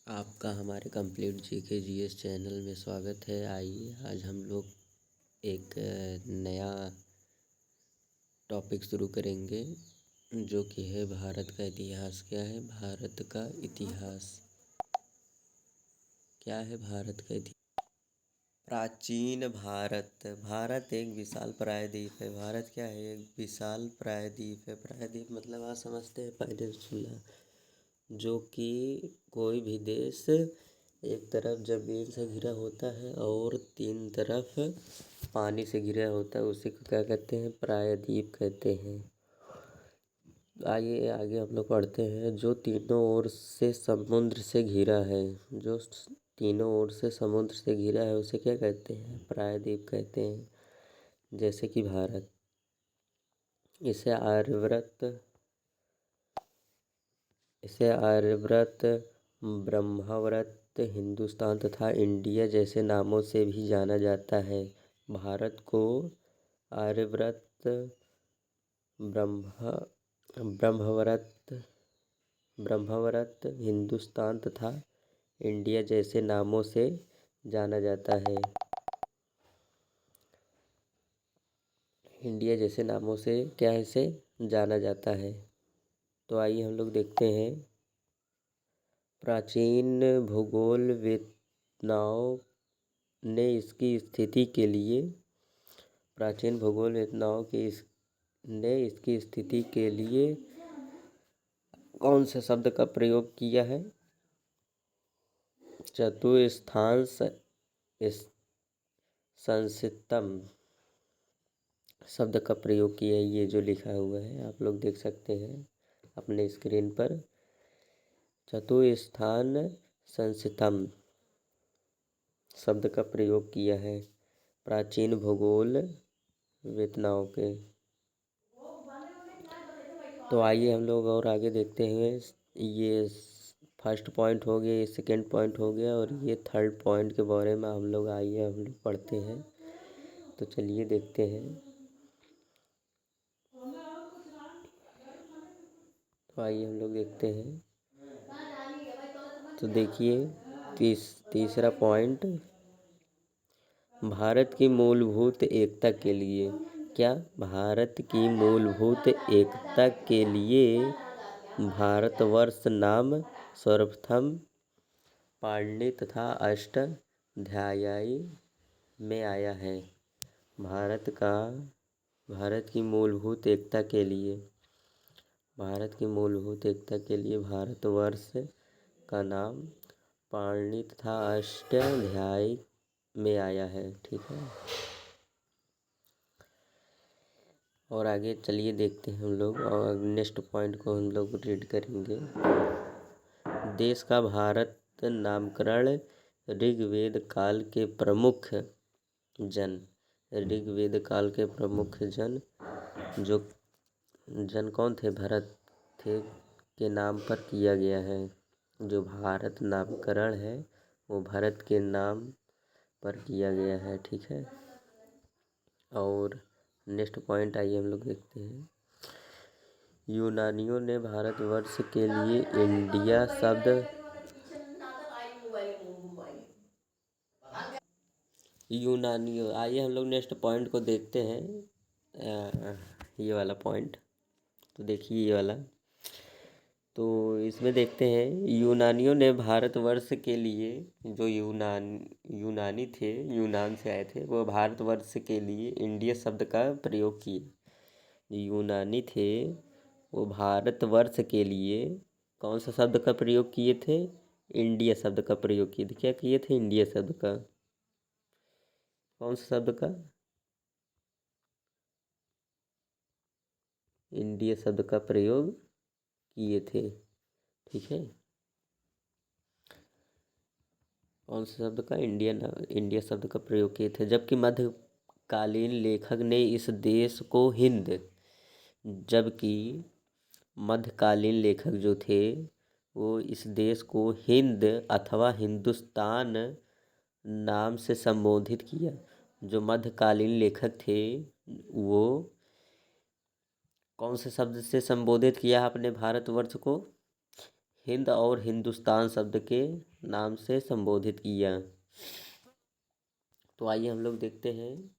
आपका हमारे complete GK GS channel में स्वागत है। आइए आज हम लोग एक नया टॉपिक शुरू करेंगे जो कि है भारत का इतिहास। क्या है भारत का इतिहास? क्या है भारत का इतिहास? प्राचीन भारत। भारत एक विशाल प्रायद्वीप है। भारत क्या है? एक विशाल प्रायद्वीप है। प्रायद्वीप मतलब आप समझते हैं पेनिनसुला, जो कि कोई भी देश एक तरफ ज़मीन से घिरा होता है और तीन तरफ पानी से घिरा होता है, उसी को क्या कहते हैं? प्रायद्वीप कहते हैं। आइए आगे हम लोग पढ़ते हैं। जो तीनों ओर से समुद्र से घिरा है, जो तीनों ओर से समुद्र से घिरा है, उसे क्या कहते हैं? प्रायद्वीप कहते हैं। जैसे कि भारत, इसे आर्यव्रत, ब्रह्माव्रत, हिंदुस्तान तथा इंडिया जैसे नामों से भी जाना जाता है। भारत को आर्यव्रत, ब्रह्माव्रत, हिंदुस्तान तथा इंडिया जैसे नामों से जाना जाता है। इंडिया जैसे नामों से क्या है, इसे जाना जाता है। तो आइए हम लोग देखते हैं। प्राचीन भूगोलवेत्ताओं ने इसकी स्थिति के लिए कौन से शब्द का प्रयोग किया है? चतुस्थान संसितम शब्द का प्रयोग किया है। ये जो लिखा हुआ है आप लोग देख सकते हैं अपने स्क्रीन पर। चतुस्थान संसितम शब्द का प्रयोग किया है प्राचीन भूगोल वेत्ताओं के। तो आइए हम लोग और आगे देखते हैं। ये फर्स्ट पॉइंट हो गया, ये सेकंड पॉइंट हो गया और ये थर्ड पॉइंट के बारे में हम लोग पढ़ते हैं। तो चलिए देखते हैं। तो आइए हम लोग देखते हैं। तो देखिए तीसरा पॉइंट, भारत की मूलभूत एकता के लिए। क्या? भारत की मूलभूत एकता के लिए भारतवर्ष नाम सर्वप्रथम पाणिनि तथा अष्टाध्यायी में आया है। भारत की मूलभूत एकता के लिए भारतवर्ष का नाम पाणिनि तथा अष्टाध्यायी में आया है। ठीक है। और आगे चलिए देखते हैं हम लोग, और नेक्स्ट पॉइंट को हम लोग रीड करेंगे। देश का भारत नामकरण ऋग्वेद काल के प्रमुख जन जो जन कौन थे? भरत थे के नाम पर किया गया है। जो भारत नामकरण है वो भरत के नाम पर किया गया है। ठीक है। और नेक्स्ट पॉइंट आइए हम लोग देखते हैं। यूनानियों ने भारतवर्ष के लिए इंडिया शब्द आइए हम लोग नेक्स्ट पॉइंट को देखते हैं। ये वाला पॉइंट तो देखिए, ये वाला तो इसमें देखते हैं। यूनानियों ने भारतवर्ष के लिए, जो यूनानी थे, यूनान से आए थे, वो भारतवर्ष के लिए इंडिया शब्द का प्रयोग किए। यूनानी थे वो भारतवर्ष के लिए कौन सा शब्द का प्रयोग किए थे? इंडिया शब्द का प्रयोग किए थे। क्या किए थे? इंडिया शब्द का। कौन सा शब्द का? इंडिया शब्द का प्रयोग किए थे। ठीक है। कौन से शब्द का? इंडिया शब्द का प्रयोग किए थे। जबकि मध्यकालीन लेखक ने इस देश को जबकि मध्यकालीन लेखक जो थे वो इस देश को हिंद अथवा हिंदुस्तान नाम से संबोधित किया। जो मध्यकालीन लेखक थे वो कौन से शब्द से संबोधित किया आपने भारतवर्ष को? हिंद और हिंदुस्तान शब्द के नाम से संबोधित किया। तो आइए हम लोग देखते हैं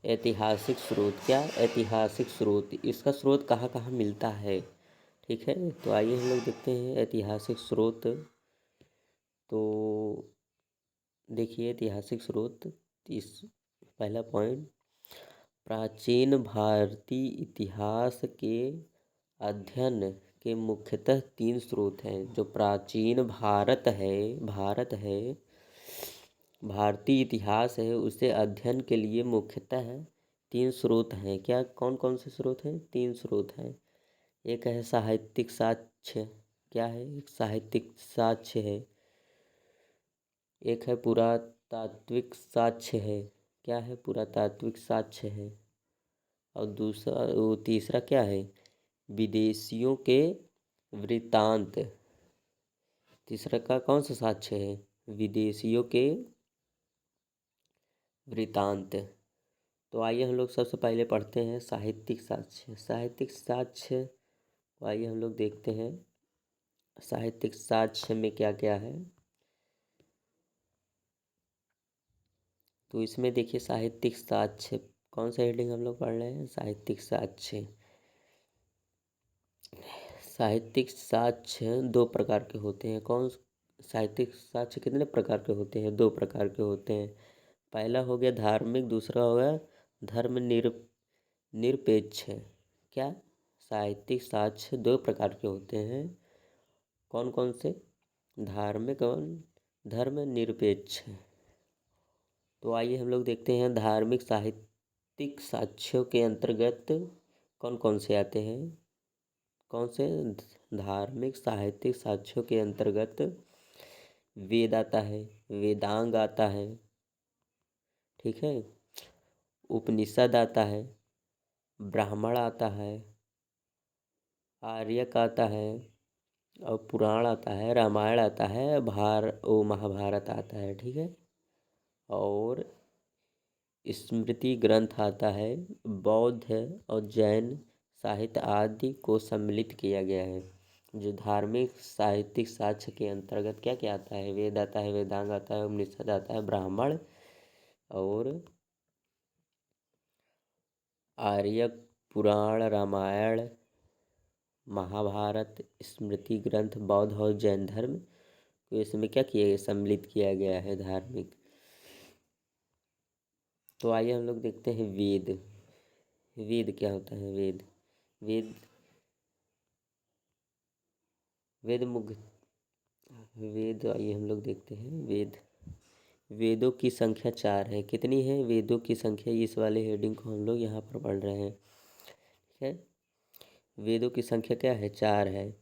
ऐतिहासिक स्रोत। क्या ऐतिहासिक स्रोत, इसका स्रोत कहाँ कहाँ मिलता है। ठीक है, तो आइए हम लोग देखते हैं ऐतिहासिक स्रोत। तो देखिए ऐतिहासिक स्रोत, इस पहला पॉइंट, प्राचीन भारतीय इतिहास के अध्ययन के मुख्यतः 3 स्रोत हैं। जो प्राचीन भारतीय इतिहास है, उसे अध्ययन के लिए मुख्यतः 3 स्रोत हैं। क्या, कौन कौन से स्रोत हैं? 3 स्रोत हैं। एक है साहित्यिक साक्ष्य। क्या है? एक साहित्यिक साक्ष्य है। एक है पुरातात्विक साक्ष्य है। क्या है? पुरातात्विक साक्ष्य है। और तीसरा क्या है? विदेशियों के वृत्तांत। तीसरा का कौन सा साक्ष्य है? विदेशियों के वृत्तांत। तो आइए हम लोग सबसे पहले पढ़ते हैं साहित्यिक साक्ष्य। साहित्यिक साक्ष्य तो आइए हम लोग देखते हैं साहित्यिक साक्ष्य में क्या क्या है। तो इसमें देखिए साहित्यिक साक्ष्य, कौन सा हेडिंग हम लोग पढ़ रहे हैं? साहित्यिक साक्ष्य। साहित्यिक साक्ष्य 2 प्रकार के होते हैं। साहित्यिक साक्ष्य कितने प्रकार के होते हैं? 2 प्रकार के होते हैं। पहला हो गया धार्मिक, दूसरा हो गया धर्म निरपेक्ष। क्या? साहित्यिक साक्ष्य 2 प्रकार के होते हैं। कौन कौन से? धार्मिक और धर्म निरपेक्ष। तो आइए हम लोग देखते हैं धार्मिक साहित्यिक साक्ष्यों के अंतर्गत कौन कौन से आते हैं। कौन से? धार्मिक साहित्यिक साक्ष्यों के अंतर्गत वेद आता है, वेदांग आता है, ठीक है, उपनिषद आता है, ब्राह्मण आता है, आर्यक आता है, और पुराण आता है, रामायण आता है, महाभारत आता है, ठीक है, और स्मृति ग्रंथ आता है। बौद्ध और जैन साहित्य आदि को सम्मिलित किया गया है। जो धार्मिक साहित्यिक साक्ष्य के अंतर्गत क्या क्या आता है? वेद आता है, वेदांग आता है, उपनिषद आता है, ब्राह्मण और आर्यक, पुराण, रामायण, महाभारत, स्मृति ग्रंथ, बौद्ध और जैन धर्म को इसमें क्या किया गया? सम्मिलित किया गया है धार्मिक। तो आइए हम लोग देखते हैं वेद। वेद क्या होता है? वेद वेद मुख्य वेद आइए हम लोग देखते हैं वेद। वेदों की संख्या 4 है। कितनी है वेदों की संख्या? इस वाले हेडिंग को हम लोग यहाँ पर पढ़ रहे हैं, ठीक है। वेदों की संख्या क्या है? 4 है।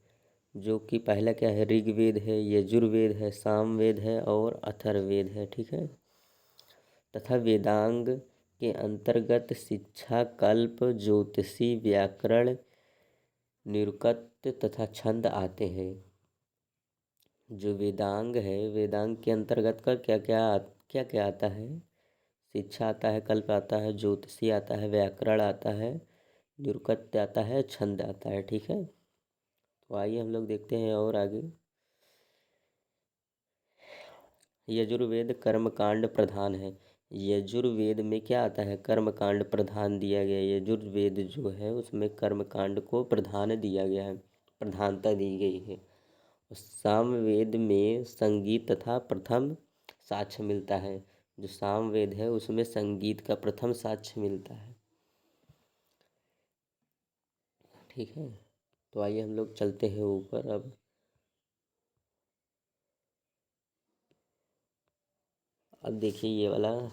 जो कि पहला क्या है? ऋग्वेद है, यजुर्वेद है, सामवेद है और अथर्ववेद है, ठीक है। तथा वेदांग के अंतर्गत शिक्षा, कल्प, ज्योतिषी, व्याकरण, निरुक्त तथा छंद आते हैं। जो वेदांग है, वेदांग के अंतर्गत का क्या क्या आता है? शिक्षा आता है, कल्प आता है, ज्योतिषी आता है, व्याकरण आता है, निरुक्त आता है, छंद आता है, ठीक है। तो आइए हम लोग देखते हैं और आगे। यजुर्वेद कर्मकांड प्रधान है। यजुर्वेद में क्या आता है? कर्मकांड प्रधान दिया गया है। यजुर्वेद जो है उसमें कर्मकांड को प्रधान दिया गया है, प्रधानता दी गई है। सामवेद में संगीत तथा प्रथम साक्ष्य मिलता है। जो सामवेद है उसमें संगीत का प्रथम साक्ष्य मिलता है, ठीक है। तो आइए हम लोग चलते हैं ऊपर। अब देखिए ये वाला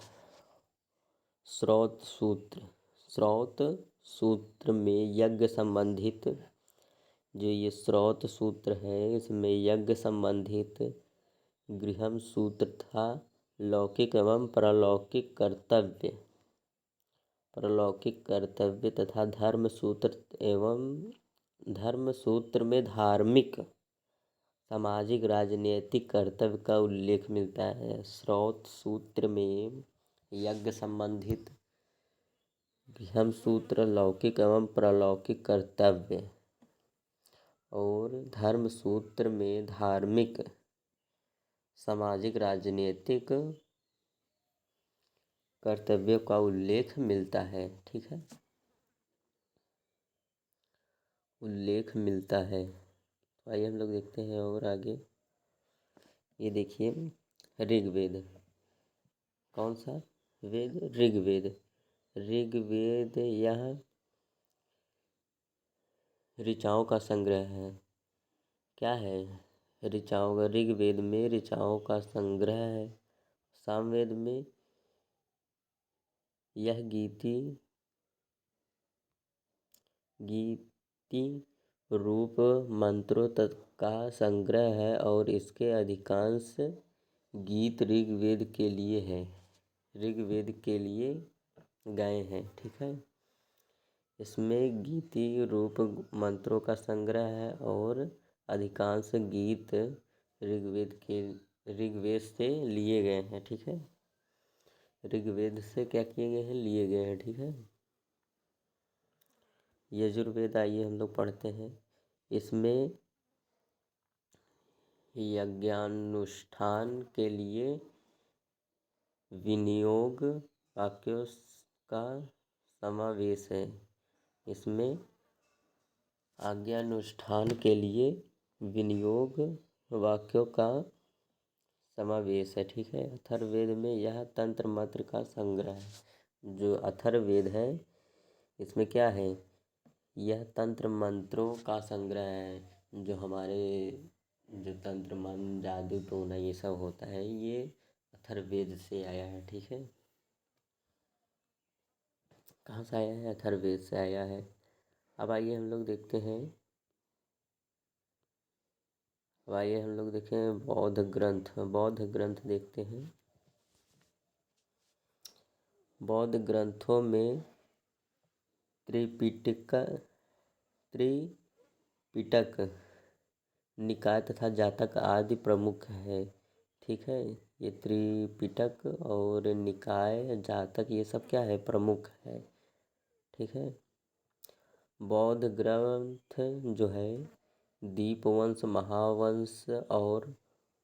स्रोत सूत्र। स्रोत सूत्र में यज्ञ संबंधित, जो ये स्रोत सूत्र है इसमें यज्ञ संबंधित गृहम सूत्र था। लौकिक एवं परलौकिक कर्तव्य तथा धर्म सूत्र एवं धर्म सूत्र में धार्मिक, सामाजिक, राजनीतिक कर्तव्य का उल्लेख मिलता है। स्रोत सूत्र में यज्ञ संबंधित गृहम सूत्र, लौकिक एवं परलौकिक कर्तव्य और धर्मसूत्र में धार्मिक, सामाजिक, राजनीतिक कर्तव्यों का उल्लेख मिलता है। ठीक है, उल्लेख मिलता है। तो आइए हम लोग देखते हैं और आगे। ये देखिए, ऋग्वेद, कौन सा वेद? ऋग्वेद। ऋग्वेद यह ऋचाओं का संग्रह है। क्या है? ऋचाओं का। ऋग्वेद में ऋचाओं का संग्रह है। सामवेद में यह गीति रूप मंत्रों का संग्रह है और इसके अधिकांश गीत ऋग्वेद के लिए है, ऋग्वेद के लिए गाए हैं। ठीक है, इसमें गीति रूप मंत्रों का संग्रह है और अधिकांश गीत ऋग्वेद से लिए गए हैं। ठीक है, ऋग्वेद से क्या किए गए हैं? लिए गए हैं। ठीक है, यजुर्वेद आइए हम लोग पढ़ते हैं। इसमें यज्ञानुष्ठान के लिए विनियोग वाक्यों का समावेश है। इसमें आज्ञानुष्ठान के लिए विनियोग वाक्यों का समावेश है। ठीक है, अथर्ववेद में यह तंत्र मंत्र का संग्रह है। जो अथर्ववेद है इसमें क्या है? यह तंत्र मंत्रों का संग्रह है। जो हमारे जो तंत्र मंत्र, जादू टोना ये सब होता है, ये अथर्ववेद से आया है। ठीक है, कहाँ से आया है? अथर्ववेद से आया है। अब आइए हम लोग देखते हैं। अब आइए हम लोग देखें बौद्ध ग्रंथ। बौद्ध ग्रंथ देखते हैं। बौद्ध ग्रंथों में त्रिपिटक निकाय तथा जातक आदि प्रमुख है। ठीक है, ये त्रिपिटक और निकाय, जातक, ये सब क्या है? प्रमुख है। ठीक है, बौद्ध ग्रंथ जो है दीपवंश, महावंश और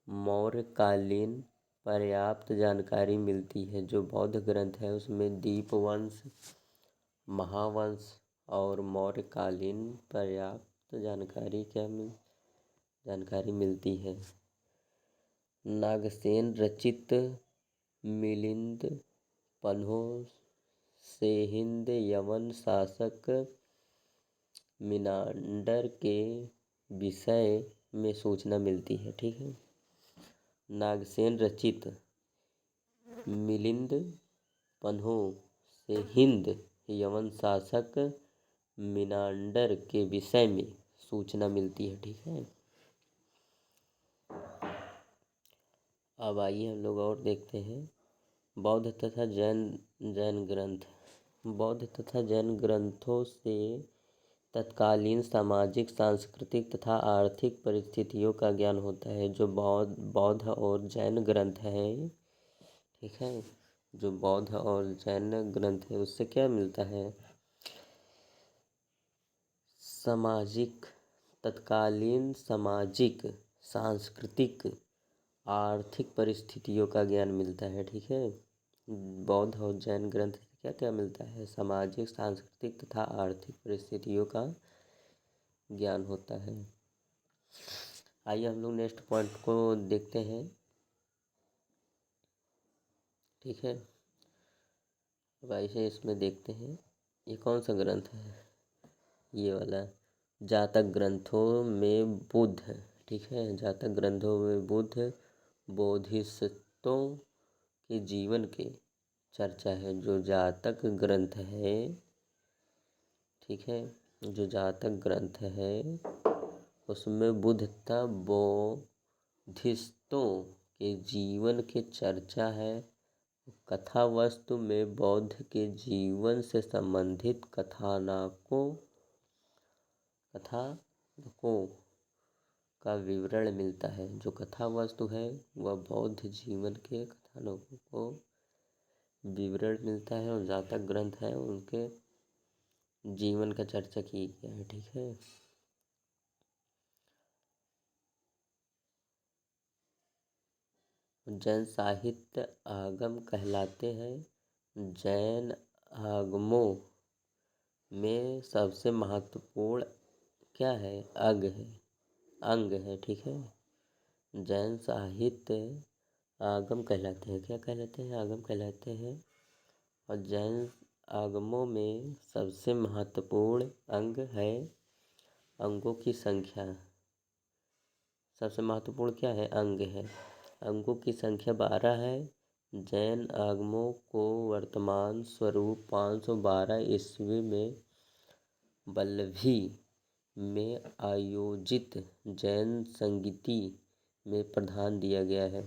मौर्यकालीन पर्याप्त जानकारी मिलती है। जो बौद्ध ग्रंथ है उसमें दीपवंश, महावंश और मौर्यकालीन पर्याप्त जानकारी मिलती है। नागसेन रचित मिलिंद पन्हों से हिंद यवन शासक मिनांडर के विषय में सूचना मिलती है। ठीक है, नागसेन रचित मिलिंद पन्हों से हिंद यवन शासक मिनांडर के विषय में सूचना मिलती है। ठीक है, अब आइए हम लोग और देखते हैं बौद्ध तथा जैन ग्रंथ। बौद्ध तथा जैन ग्रंथों से तत्कालीन सामाजिक, सांस्कृतिक तथा आर्थिक परिस्थितियों का ज्ञान होता है। जो बौद्ध और जैन ग्रंथ हैं, ठीक है, जो बौद्ध और जैन ग्रंथ है उससे क्या मिलता है? तत्कालीन सामाजिक, सांस्कृतिक, आर्थिक परिस्थितियों का ज्ञान मिलता है। ठीक है, बौद्ध और जैन ग्रंथ से क्या क्या मिलता है? सामाजिक, सांस्कृतिक तथा आर्थिक परिस्थितियों का ज्ञान होता है। आइए हम लोग नेक्स्ट पॉइंट को देखते हैं। ठीक है, अब ऐसे इसमें देखते हैं ये कौन सा ग्रंथ है? ये वाला जातक ग्रंथों में बुद्ध। ठीक है, जातक ग्रंथों में बुद्ध बोधिसत्वों के जीवन के चर्चा है। जो जातक ग्रंथ है, ठीक है, जो जातक ग्रंथ है उसमें बुद्ध तथा बोधिसत्वों के जीवन के चर्चा है। कथा वस्तु में बौद्ध के जीवन से संबंधित कथानकों का विवरण मिलता है। जो कथा वस्तु है वह बौद्ध जीवन के कथानकों को विवरण मिलता है और जातक ग्रंथ है उनके जीवन का चर्चा की गया है। ठीक है, जैन साहित्य आगम कहलाते हैं। जैन आगमों में सबसे महत्वपूर्ण क्या है? अंग है। ठीक है। जैन साहित्य आगम कहलाते हैं। क्या कहलाते हैं? आगम कहलाते हैं। और जैन आगमों में सबसे महत्वपूर्ण अंग है। अंगों की संख्या सबसे महत्वपूर्ण क्या है? अंग है। अंगों की संख्या 12 है। जैन आगमों को वर्तमान स्वरूप 512 ईस्वी में वल्लभी में आयोजित जैन संगीति में प्रधान दिया गया है।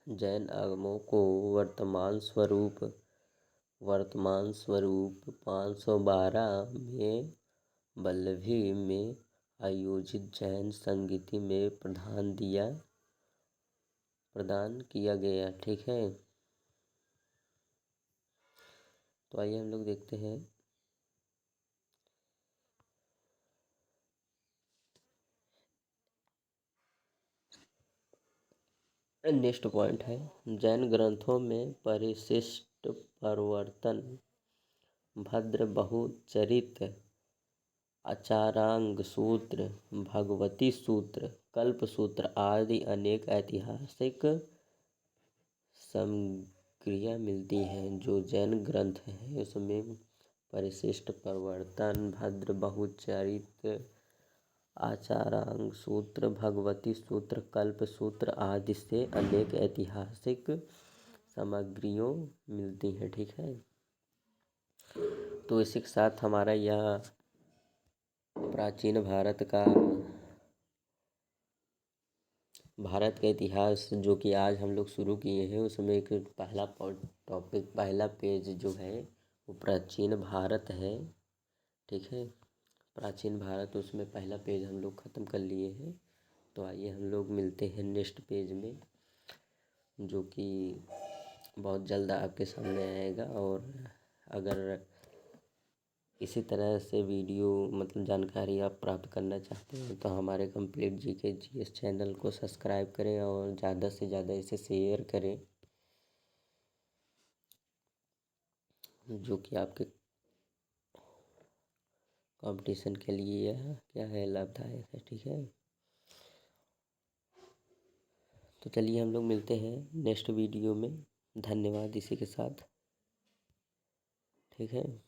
जैन आगमों को वर्तमान स्वरूप 512 में वल्लभी में आयोजित जैन संगीति में प्रदान किया गया। ठीक है। तो आइए हम लोग देखते हैं नेक्स्ट पॉइंट है। जैन ग्रंथों में परिशिष्ट, प्रवर्तन, भद्र बहुचरित, आचारांग सूत्र, भगवती सूत्र, कल्प सूत्र आदि अनेक ऐतिहासिक सामग्रियाँ मिलती हैं। जो जैन ग्रंथ हैं उसमें परिशिष्ट, प्रवर्तन, भद्र बहुचरित, आचारांग सूत्र, भगवती सूत्र, कल्प सूत्र आदि से अनेक ऐतिहासिक सामग्रियों मिलती हैं। ठीक है। तो इसी के साथ हमारा यह प्राचीन भारत का इतिहास जो कि आज हम लोग शुरू किए हैं उसमें एक पहला पेज जो है वो प्राचीन भारत है। ठीक है। प्राचीन भारत, उसमें पहला पेज हम लोग ख़त्म कर लिए हैं। तो आइए हम लोग मिलते हैं नेक्स्ट पेज में, जो कि बहुत जल्द आपके सामने आएगा। और अगर इसी तरह से वीडियो जानकारी आप प्राप्त करना चाहते हैं तो हमारे कंप्लीट जीके जीएस चैनल को सब्सक्राइब करें और ज़्यादा से ज़्यादा इसे शेयर करें, जो कि आपके कंपटीशन के लिए यह क्या है, लाभदायक है। ठीक है। तो चलिए हम लोग मिलते हैं नेक्स्ट वीडियो में। धन्यवाद इसी के साथ। ठीक है।